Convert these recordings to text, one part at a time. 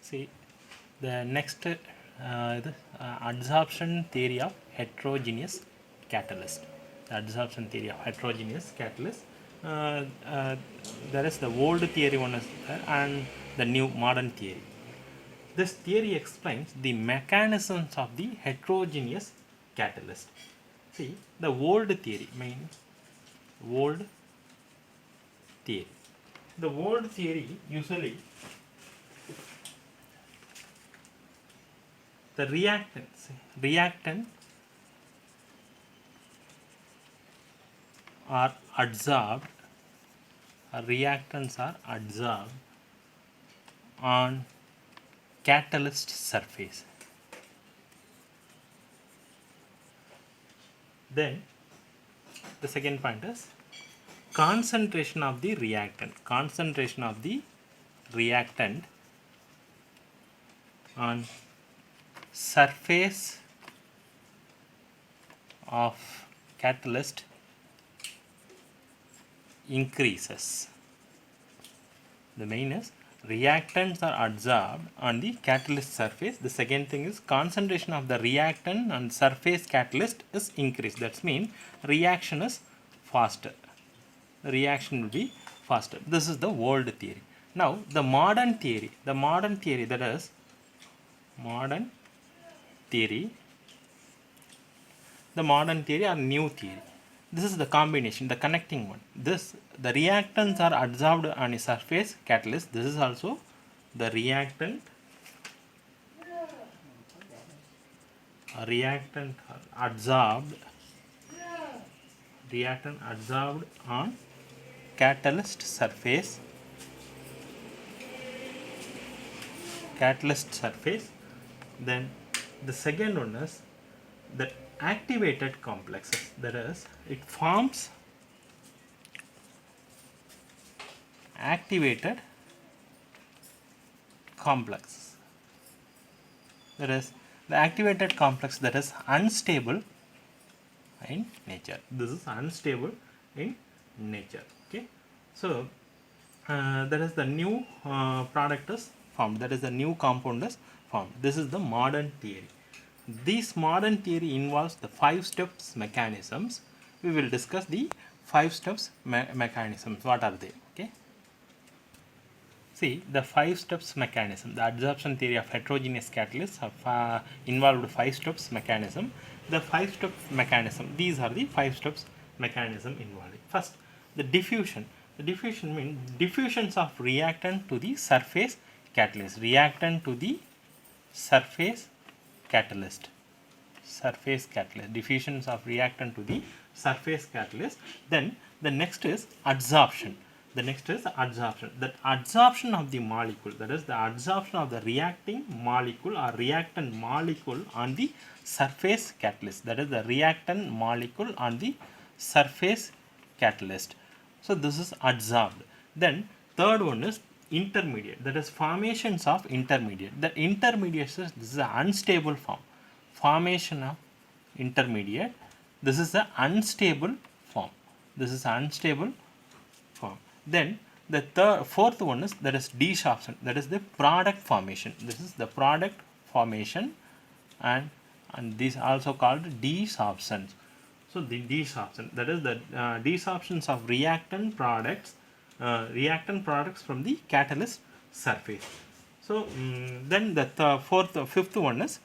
See, the next adsorption theory of heterogeneous catalyst. The adsorption theory of heterogeneous catalyst. Uh, uh, there is the old theory one is there and the new modern theory. This theory explains the mechanisms of the heterogeneous catalyst. See, the old theory means old theory. The old theory usually the reactant are adsorbed, reactants are adsorbed on catalyst surface. Then the second point is concentration of the reactant on surface of catalyst increases. The main is reactants are adsorbed on the catalyst surface. The second thing is concentration of the reactant on surface catalyst is increased. That means reaction is faster. The reaction will be faster. This is the old theory. Now the modern theory that is modern theory, the modern theory or new theory. This is the combination, the connecting one. The reactants are adsorbed on a surface catalyst. This is also the reactant adsorbed on catalyst surface. Then the second one is the activated complexes. That is, it forms activated complexes. That is, the activated complex that is unstable in nature. This is unstable in nature. Okay, so that is the new product is formed. That is the new compound is formed. This is the modern theory. This modern theory involves the 5 steps mechanisms. We will discuss the 5 steps mechanisms. What are they? Okay. See, the 5 steps mechanism. The adsorption theory of heterogeneous catalysts have involved 5 steps mechanism. The 5 steps mechanism. These are the 5 steps mechanism involved. First, the diffusion. The diffusion means diffusions of reactant to the surface catalyst. Reactant to the surface catalyst. Diffusions of reactant to the surface catalyst. Then the next is adsorption. That adsorption of the molecule, that is the adsorption of the reacting molecule or reactant molecule on the surface catalyst. That is the reactant molecule on the surface catalyst. So this is adsorbed. Then third one is intermediate, that is formations of intermediate. The intermediate is, this is an unstable form. Formation of intermediate, this is the unstable form. Then the fourth one is, that is desorption, that is the product formation. This is the product formation, and this also called desorption. So the desorption, that is the desorptions of reactant products from the catalyst surface. So then the fifth one is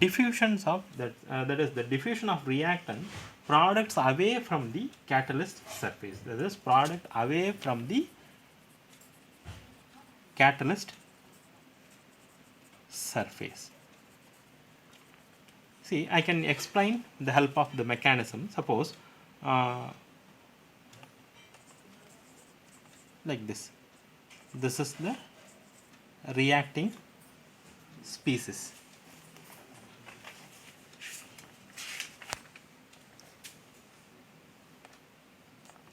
diffusions of that is the diffusion of reactant products away from the catalyst surface. That is product away from the catalyst surface. See, I can explain the help of the mechanism. Suppose like this. This is the reacting species.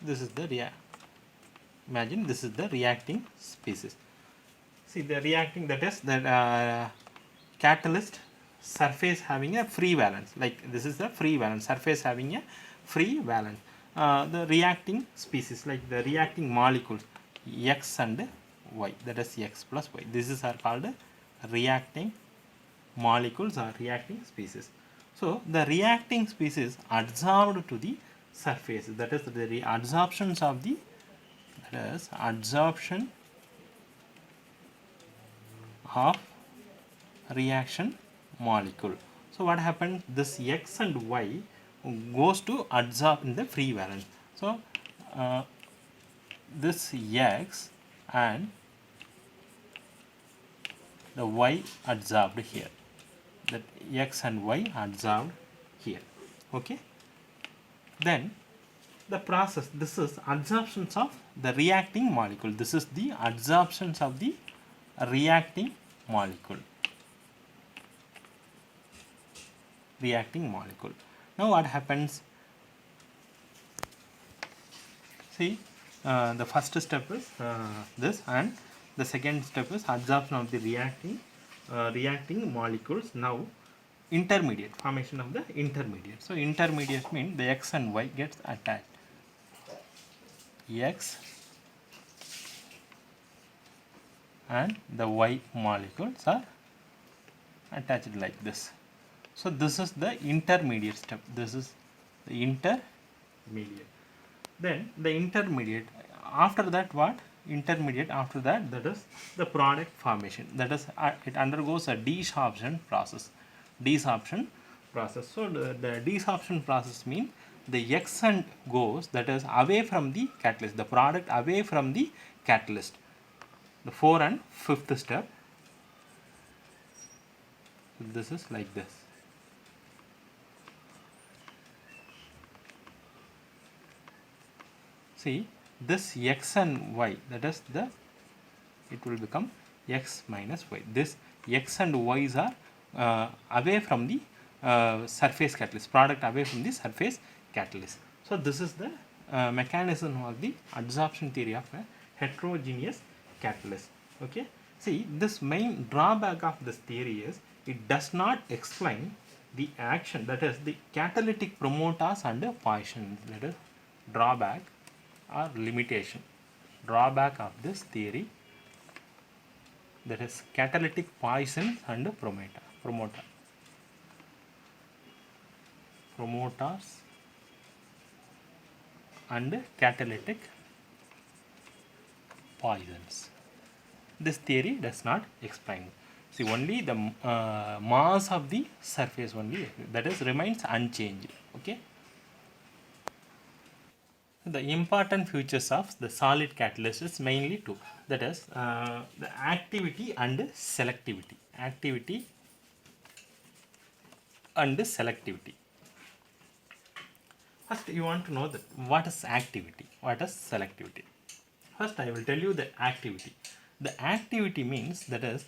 This is the imagine this is the reacting species. See, the reacting, that is the catalyst surface having a free valence, like this is the free valence, surface having a free valence. The reacting species, like the reacting molecules X and Y, that is X plus Y, this is are called reacting molecules or reacting species. So the reacting species adsorbed to the surface, that is the adsorptions of the, that is adsorption of reaction molecule. So what happens, this X and Y goes to adsorb in the free valence. So this X and the Y adsorbed here, that X and Y adsorbed here. Okay, then the process, this is adsorptions of the reacting molecule, this is the adsorptions of the reacting molecule. Now what happens, see, the first step is this, and the second step is adsorption of the reacting molecules. Now intermediate, formation of the intermediate. So intermediate means the X and Y gets attached. X and the Y molecules are attached like this. So this is the intermediate step. This is the intermediate. Then the intermediate, after that what? Intermediate after that, that is the product formation. That is it undergoes a desorption process. So the desorption process means the exant goes, that is away from the catalyst, the product away from the catalyst. The 4th and 5th step. So this is like this. See, this X and Y, that is the, it will become X minus Y. This X and Y's are away from the surface catalyst, product away from the surface catalyst. So this is the mechanism of the adsorption theory of a heterogeneous catalyst. Okay, see, this main drawback of this theory is it does not explain the action, that is the catalytic promoters and poisons. That is drawback or limitation, drawback of this theory, that is catalytic poisons and promoters and catalytic poisons. This theory does not explain. See, only the mass of the surface only, that is remains unchanged. Okay. The important features of the solid catalyst is mainly two, that is the activity and selectivity. First you want to know that what is activity, what is selectivity. First I will tell you the activity. The activity means, that is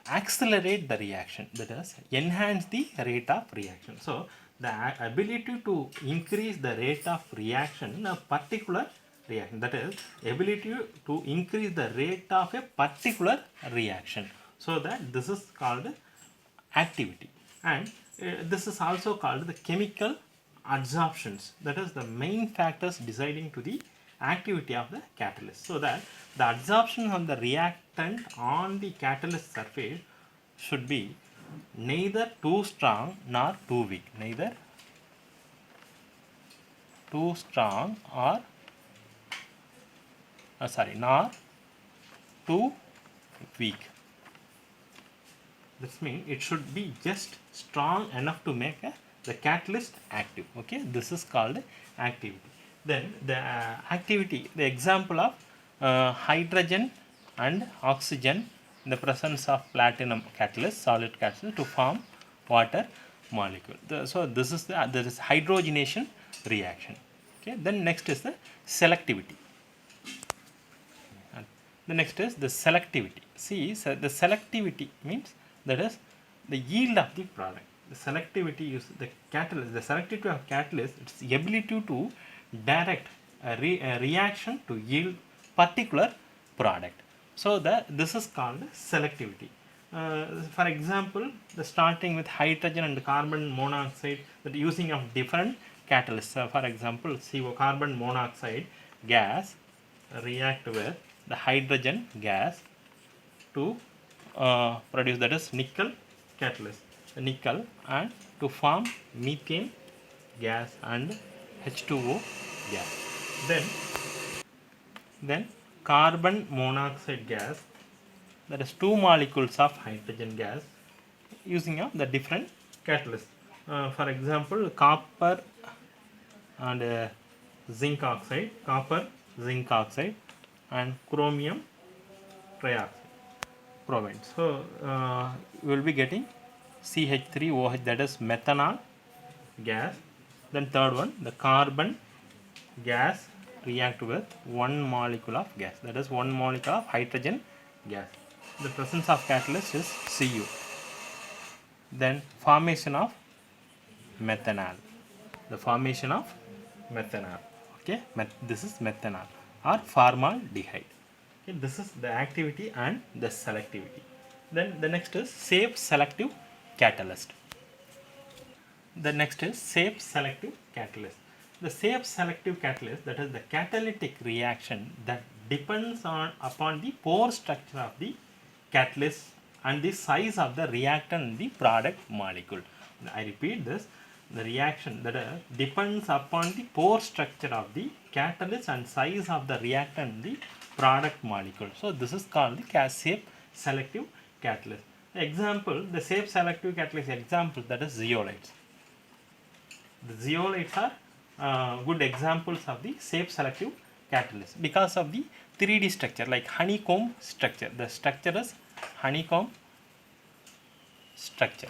accelerate the reaction, that is enhance the rate of reaction. So the ability to increase the rate of reaction in a particular reaction, that is ability to increase the rate of a particular reaction. So that this is called activity, and this is also called the chemical adsorptions, that is the main factors deciding to the activity of the catalyst. So that the adsorption of the reactant on the catalyst surface should be neither too strong nor too weak, neither too strong or nor too weak. This means it should be just strong enough to make the catalyst active. Okay, this is called activity. Then the activity, the example of hydrogen and oxygen in the presence of platinum catalyst, solid catalyst, to form water molecule. So this is there is hydrogenation reaction. Okay, then next is the selectivity. And the next is the selectivity. See, so the selectivity means, that is the yield of the product. The selectivity is the catalyst. The selectivity of catalyst, its ability to direct a reaction to yield particular product. So this is called selectivity. For example, the starting with hydrogen and carbon monoxide, that using of different catalysts. For example, CO, carbon monoxide gas, react with the hydrogen gas to produce, that is nickel catalyst, nickel, and to form methane gas and H2O gas. Then carbon monoxide gas, that is 2 molecules of hydrogen gas using the different catalysts. For example, copper and zinc oxide, copper zinc oxide, and chromium trioxide provide. So we will be getting CH3OH, that is methanol gas. Then third one, the carbon gas react with 1 molecule of gas, that is 1 molecule of hydrogen gas. The presence of catalyst is Cu. Then formation of methanol, the formation of methanol, okay, this is methanol or formaldehyde. Okay, this is the activity and the selectivity. Then the next is safe selective catalyst. The next is safe selective catalyst. The safe selective catalyst, that is the catalytic reaction that depends upon the pore structure of the catalyst and the size of the reactant in the product molecule. I repeat this, the reaction that depends upon the pore structure of the catalyst and size of the reactant in the product molecule. So this is called the safe selective catalyst. Example, the safe selective catalyst example, that is zeolites. The zeolites are good examples of the safe selective catalyst because of the 3D structure, like honeycomb structure. The structure is honeycomb structure.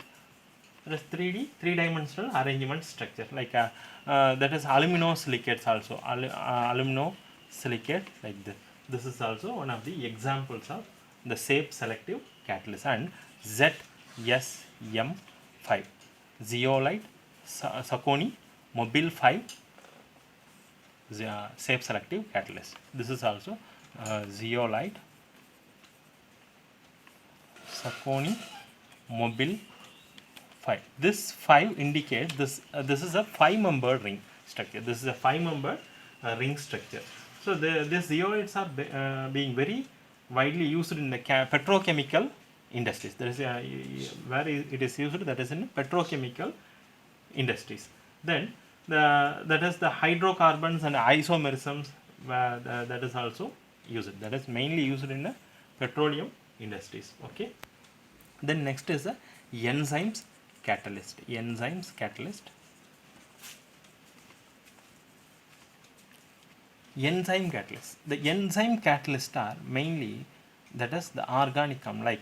That is 3D, 3-dimensional arrangement structure, like that is aluminosilicates also, aluminosilicate, like this. This is also one of the examples of the safe selective catalyst. And ZSM5, zeolite Saconi mobile 5 safe selective catalyst. This is also zeolite Saconi mobile 5. This 5 indicates this. This is a 5-member ring structure. This is a 5-member ring structure. So these zeolites are being very widely used in the petrochemical industries. There is where it is used, that is in petrochemical industries. Then that is the hydrocarbons and isomerisms, that is also used. That is mainly used in the petroleum industries. Okay. Then next is the enzymes catalyst. Enzymes catalyst. Enzyme catalyst. The enzyme catalysts are mainly, that is the organic, like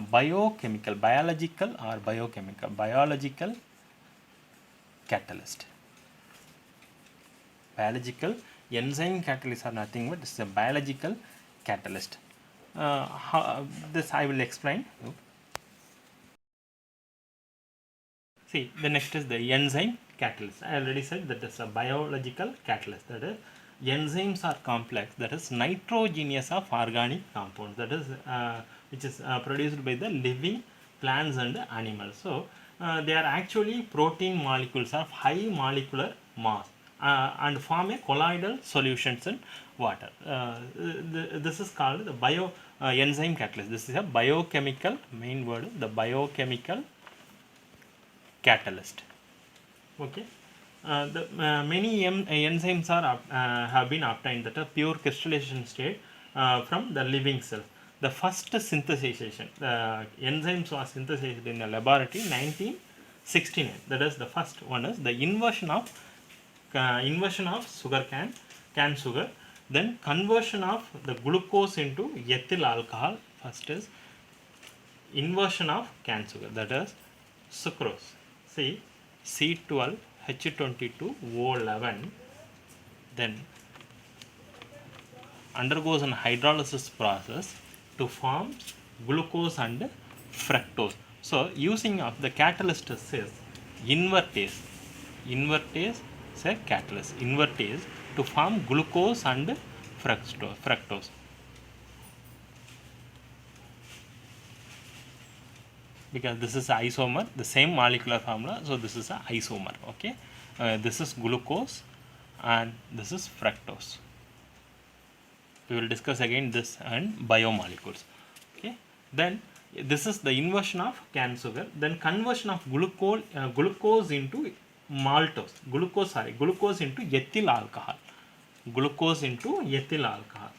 biochemical, biological or biological catalyst. Biological enzyme catalysts are nothing but it's a biological catalyst. This I will explain. See, the next is the enzyme catalyst. I already said that is a biological catalyst. That is, enzymes are complex, that is nitrogenous of organic compounds, that is which is produced by the living plants and animals. So they are actually protein molecules of high molecular mass and form a colloidal solutions in water. This is called the enzyme catalyst. This is a biochemical, main word, the biochemical catalyst. Okay. Many enzymes are have been obtained, that a pure crystallization state from the living cells. The first synthesization, enzymes was synthesized in a laboratory 1969. That is the first one is the inversion of sugar can sugar, then conversion of the glucose into ethyl alcohol. First is inversion of can sugar, that is sucrose. See, C12 H22O11, then undergoes an hydrolysis process to form glucose and fructose. So using of the catalyst is invertase is a catalyst, invertase, to form glucose and fructose. Because this is isomer, the same molecular formula, so this is a isomer. Okay, this is glucose and this is fructose. We will discuss again this and biomolecules. Okay, then This is the inversion of cane sugar. Then conversion of glucose into maltose. Glucose into ethyl alcohol. Glucose into ethyl alcohol.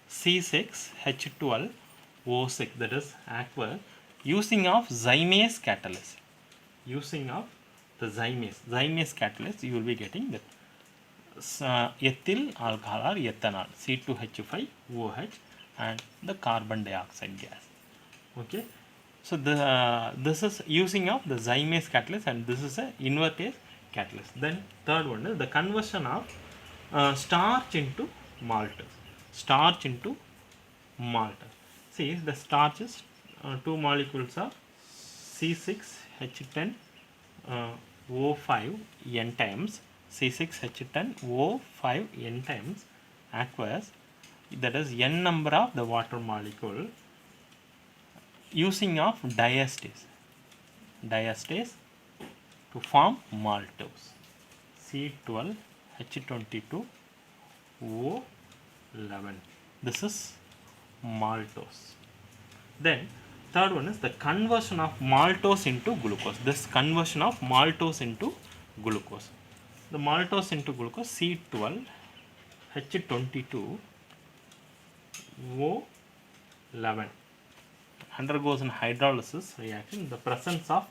C6H12O6, that is aqueous, using of zymase catalyst. Using of the zymase catalyst, you will be getting that ethyl alcohol or ethanol, C2H5OH, and the carbon dioxide gas. Okay, so this is using of the zymase catalyst, and this is a invertase catalyst. Then third one is the conversion of starch into maltose. Starch into maltose. See, the starch is two molecules of C6H10 O5 N times, C6H10O5 N times aqueous, that is n number of the water molecule, using of diastase to form maltose, C12H22O11. This is maltose. Then third one is the conversion of maltose into glucose. This conversion of maltose into glucose. The maltose into glucose, C12H22O11, undergoes an hydrolysis reaction in the presence of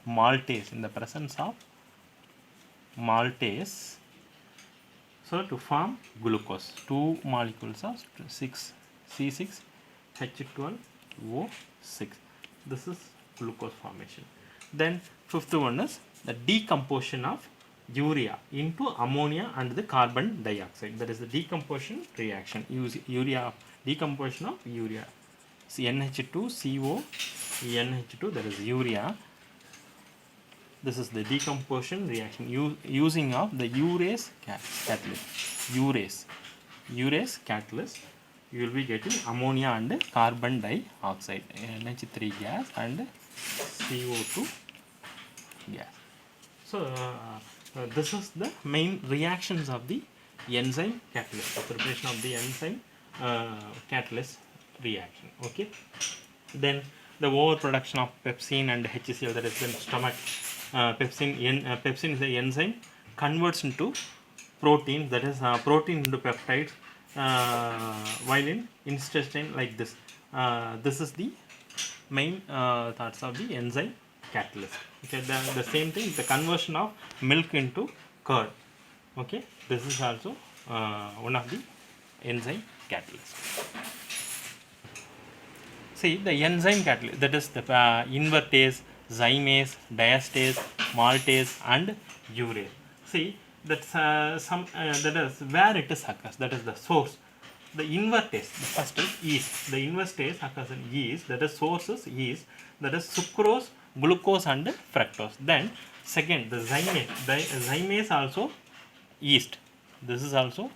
maltase. So to form glucose, two molecules of C6H12O6. This is glucose formation. Then fifth one is the decomposition of urea into ammonia and the carbon dioxide. That is the decomposition reaction. Decomposition of urea. NH2CO NH2, that is urea. This is the decomposition reaction using of the urease catalyst. Urease catalyst. You will be getting ammonia and carbon dioxide, NH3 gas and CO2 gas. So this is the main reactions of the enzyme catalyst, the preparation of the enzyme catalyst reaction. Okay, then the overproduction of pepsin and HCl, that is in stomach. Pepsin is the enzyme, converts into protein, that is protein into peptides, while in intestine, like this. This is the main thoughts of the enzyme catalyst. Okay, the same thing, the conversion of milk into curd. Okay, this is also one of the enzyme catalyst. See, the enzyme catalyst, that is the invertase, zymase, diastase, maltase and urease. See, that's that is where it is occurs, that is the source. The invertase, the first is yeast. The invertase occurs in yeast, that is source is yeast, that is sucrose, glucose and fructose. Then second, the zymase also yeast. This is also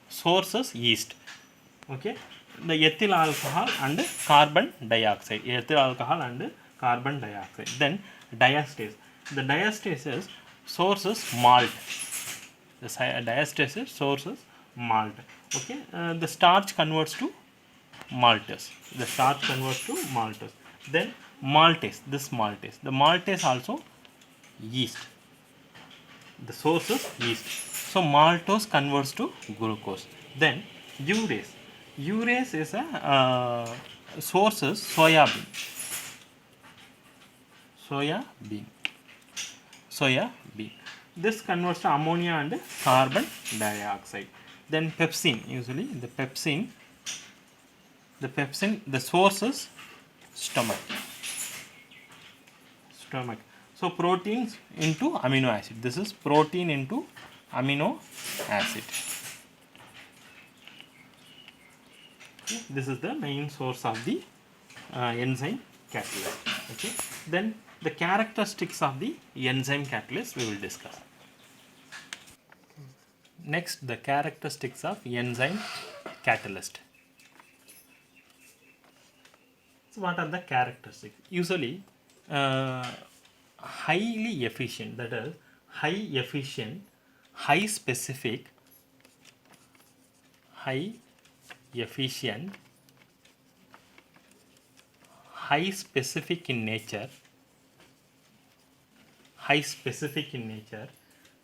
source is yeast. Okay, the ethyl alcohol and carbon dioxide. Then diastase. The diastase is source is malt. The diastase is source is malt. Okay, the starch converts to maltose. Then maltase. The maltase also yeast. The source is yeast. So maltose converts to glucose. Then urease. Urease is a source is soya bean. This converts to ammonia and carbon dioxide. Then pepsin. Usually the pepsin, the source is stomach. So proteins into amino acid. This is protein into amino acid. Okay. This is the main source of the enzyme catalyst. Okay. Then the characteristics of the enzyme catalyst we will discuss. Next, the characteristics of enzyme catalyst. So what are the characteristics? Usually highly efficient, that is high efficient, high specific, high specific in nature,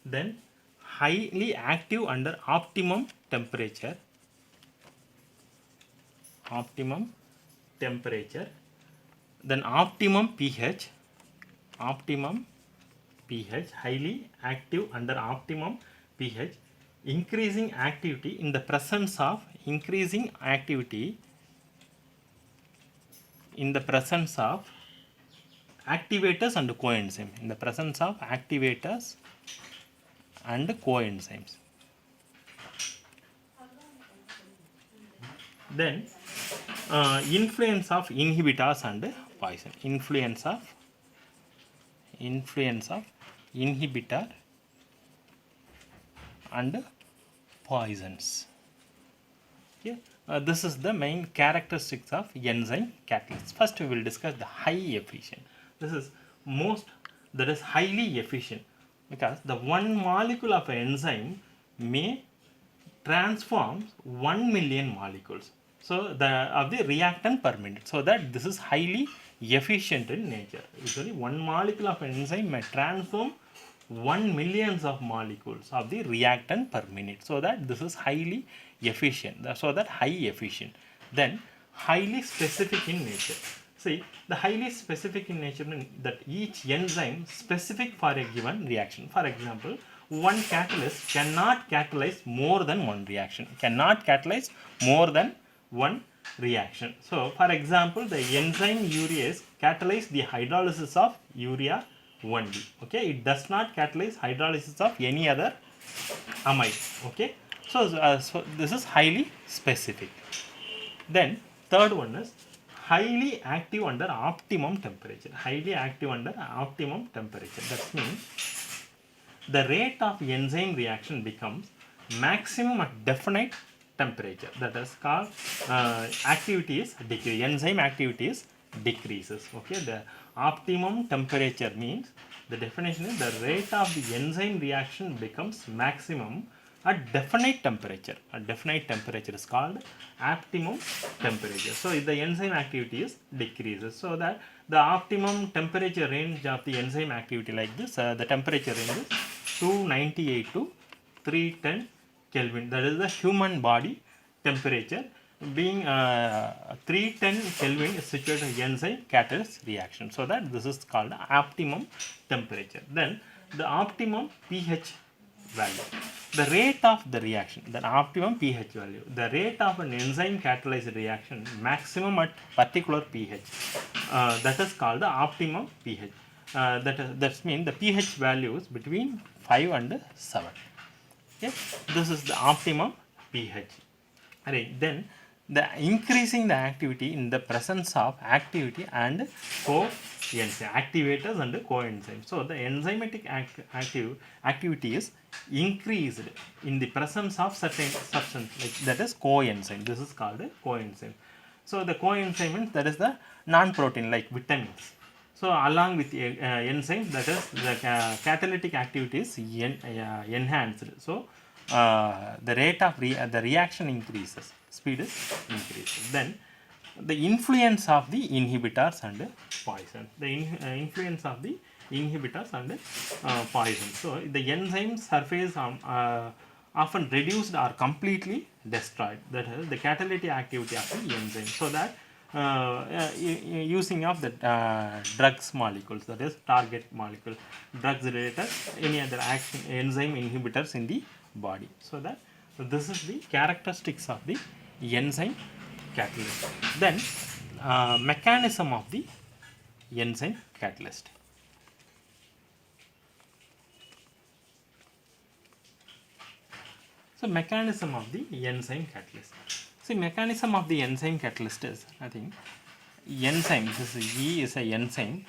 then highly active under optimum temperature, then optimum pH, highly active under optimum pH, increasing activity in the presence of activators and coenzymes, then influence of inhibitors and poison, influence of inhibitor and poisons. Okay. This is the main characteristics of enzyme catalysts. First we will discuss the high efficient. This is highly efficient because the one molecule of an enzyme may transform 1 million molecules of the reactant per minute. So that this is highly efficient in nature. Usually one molecule of an enzyme may transform 1 millions of molecules of the reactant per minute. So that this is highly efficient. So that high efficient. Then highly specific in nature. See, the highly specific in nature means that each enzyme specific for a given reaction. For example, one catalyst cannot catalyze more than one reaction. So, for example, the enzyme urease catalyzes the hydrolysis of urea only. Okay, it does not catalyze hydrolysis of any other amide. Okay, so this is highly specific. Then third one is highly active under optimum temperature. That means the rate of enzyme reaction becomes maximum at definite temperature. That is called enzyme activities decreases. Okay, the optimum temperature means the definition is the rate of the enzyme reaction becomes maximum at definite temperature. Is called optimum temperature. So if the enzyme activity is decreases, so that the optimum temperature range of the enzyme activity like this, the temperature range is 298 to 310 Kelvin. That is the human body temperature. Being 310 Kelvin is situated in enzyme catalyst reaction. So that this is called optimum temperature. Then the optimum pH value. The rate of the reaction, the optimum pH value, the rate of an enzyme catalyzed reaction maximum at particular pH, that is called the optimum pH. That means the pH value is between 5 and 7. Okay, this is the optimum pH. Right. Then the increasing the activity in the presence of activity and activators and coenzymes. So the enzymatic activity is increased in the presence of certain substance, like that is coenzyme. This is called a coenzyme. So the coenzyme means that is the non-protein like vitamins. So along with enzyme, that is the catalytic activity is enhanced. So the rate of the reaction increases, speed is increased. Then the influence of the inhibitors and poison. The influence of the inhibitors and poison. So the enzyme surface often reduced or completely destroyed. That is the catalytic activity of the enzyme. So that using of the drugs molecules, that is target molecule, drugs related, any other action enzyme inhibitors in the body. So that this is the characteristics of the enzyme catalyst. Then mechanism of the enzyme catalyst. So mechanism of the enzyme catalyst. See, mechanism of the enzyme catalyst is, I think, enzyme, this is E is a enzyme,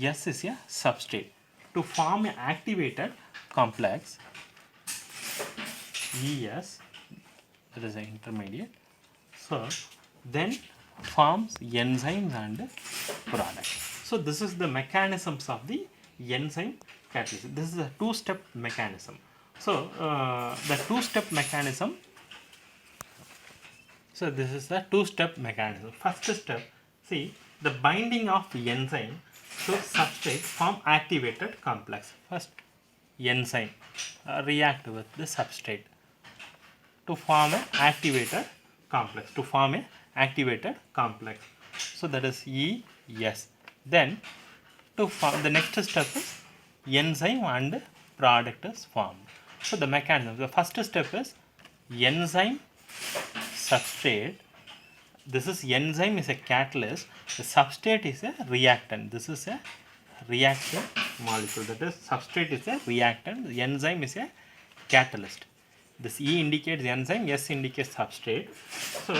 S is a substrate. To form an activated complex, ES, that is an intermediate, so then forms enzymes and products. So this is the mechanisms of the enzyme catalyst. This is a two-step mechanism. So the two-step mechanism. So this is the two-step mechanism. First step, see, the binding of enzyme to substrate form activated complex. First, enzyme react with the substrate to form an activated complex. So that is ES. Then to form the next step is enzyme and product is formed. So the mechanism. The first step is enzyme substrate. This is enzyme is a catalyst. The substrate is a reactant. This is a reactant molecule. That is substrate is a reactant. The enzyme is a catalyst. This E indicates enzyme, S indicates substrate. So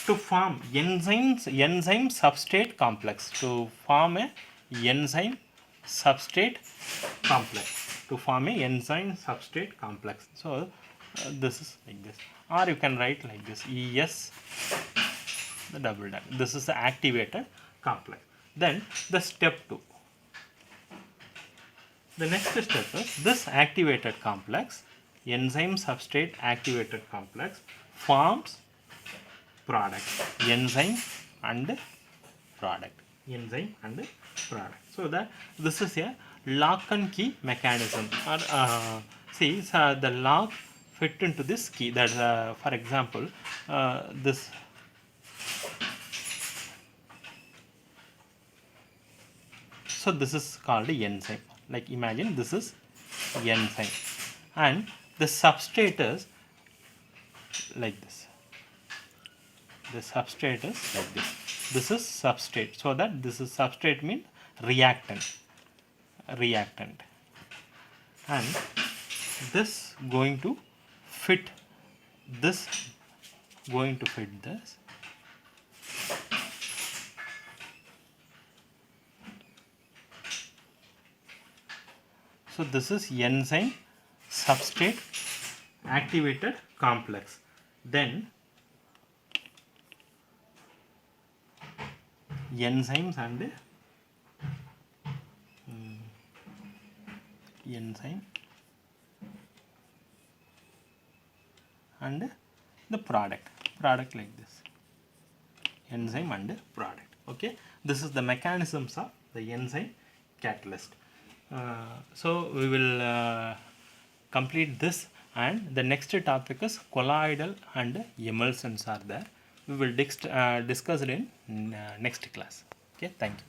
to form enzyme substrate complex. To form a enzyme substrate complex. So this is like this, or you can write like this: ES, the double dot. This is the activated complex. Then the step 2. The next step is this activated complex, enzyme substrate activated complex, forms product, enzyme and product. So that this is a lock and key mechanism. Or the lock fit into this key. That for example, this. So this is called a enzyme. Like imagine this is enzyme, and the substrate is like this. The substrate is like this. This is substrate. So that this is substrate means reactant, and this going to fit this. So this is enzyme substrate activated complex. Then enzymes and enzyme and the product like this, enzyme and product. Okay, this is the mechanisms of the enzyme catalyst. So we will complete this, and the next topic is colloidal and emulsions are there. We will discuss it in next class. Okay, thank you.